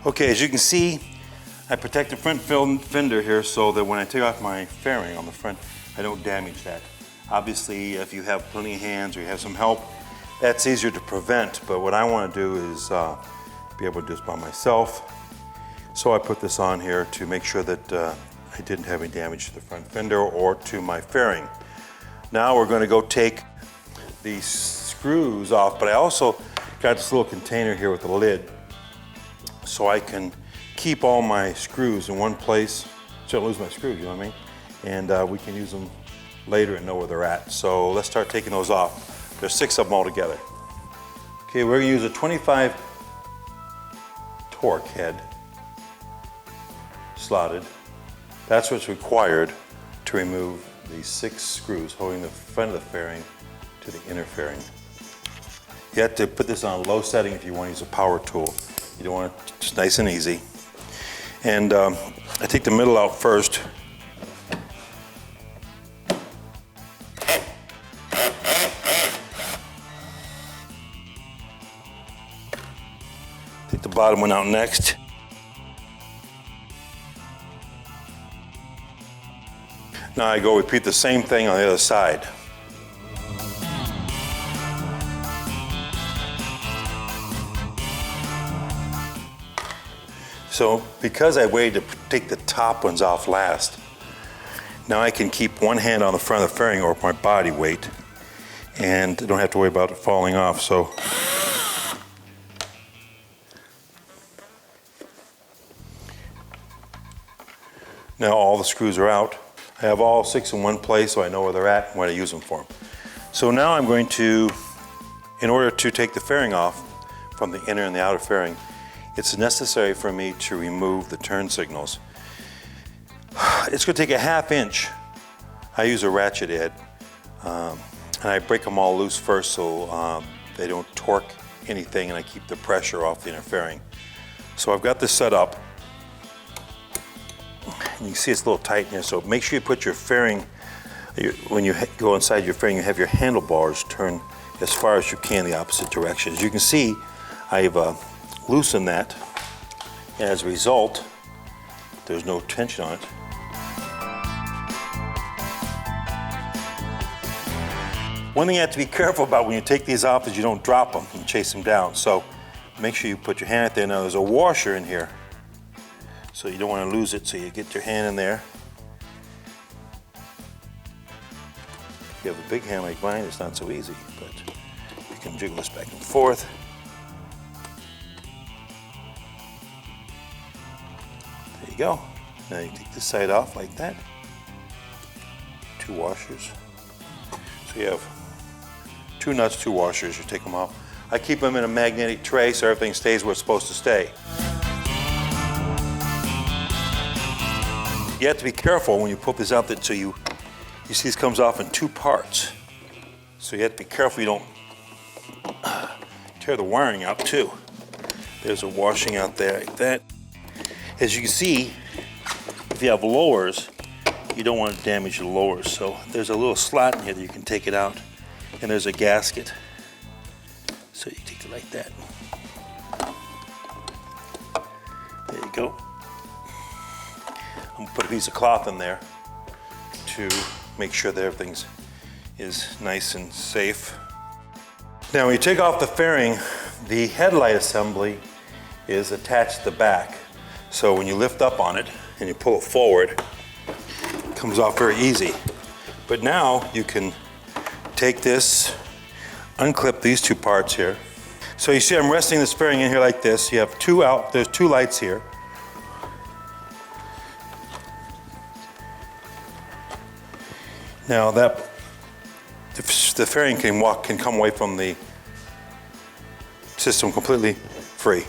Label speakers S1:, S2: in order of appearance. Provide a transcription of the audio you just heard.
S1: Okay, as you can see, I protect the front fender here so that when I take off my fairing on the front, I don't damage that. Obviously, if you have plenty of hands or you have some help, that's easier to prevent, but what I want to do is be able to do this by myself. So I put this on here to make sure that I didn't have any damage to the front fender or to my fairing. Now we're going to go take these screws off, but I also got this little container here with a lid so I can keep all my screws in one place so I don't lose my screws, you know what I mean? And we can use them later and know where they're at. So let's start taking those off. There's 6 of them all together. Okay, we're going to use a 25 torque head slotted. That's what's required to remove these 6 screws holding the front of the fairing to the inner fairing. You have to put this on low setting if you want to use a power tool. You don't want it just nice and easy. And I take the middle out first. Take the bottom one out next. Now I go repeat the same thing on the other side. So because I waited to take the top ones off last, now I can keep one hand on the front of the fairing or my body weight and I don't have to worry about it falling off. So now all the screws are out. I have all 6 in one place so I know where they're at and what I use them for. So now I'm going to, in order to take the fairing off from the inner and the outer fairing, it's necessary for me to remove the turn signals. It's going to take a 1/2 inch. I use a ratchet head and I break them all loose first so they don't torque anything and I keep the pressure off the inner fairing. So I've got this set up. And you see it's a little tight in here, so make sure you put your fairing, when you go inside your fairing, you have your handlebars turn as far as you can the opposite direction. As you can see, I've loosened that, and as a result, there's no tension on it. One thing you have to be careful about when you take these off is you don't drop them and chase them down. So make sure you put your hand out there. Now there's a washer in here, so you don't want to lose it, so you get your hand in there. If you have a big hand like mine, it's not so easy, but you can jiggle this back and forth. There you go. Now you take this side off like that. 2 washers. So you have 2 nuts, 2 washers, you take them off. I keep them in a magnetic tray so everything stays where it's supposed to stay. You have to be careful when you pull this out, that so you see this comes off in 2 parts. So you have to be careful you don't tear the wiring out too. There's a washing out there like that. As you can see, if you have lowers, you don't want to damage the lowers. So there's a little slot in here that you can take it out, and there's a gasket. So you take it like that. There you go. I'm gonna put a piece of cloth in there to make sure that everything is nice and safe. Now when you take off the fairing, the headlight assembly is attached to the back. So when you lift up on it and you pull it forward, it comes off very easy. But now you can take this, unclip these 2 parts here. So you see I'm resting this fairing in here like this. You have 2 out, there's 2 lights here. Now that the fairing can come away from the system completely free.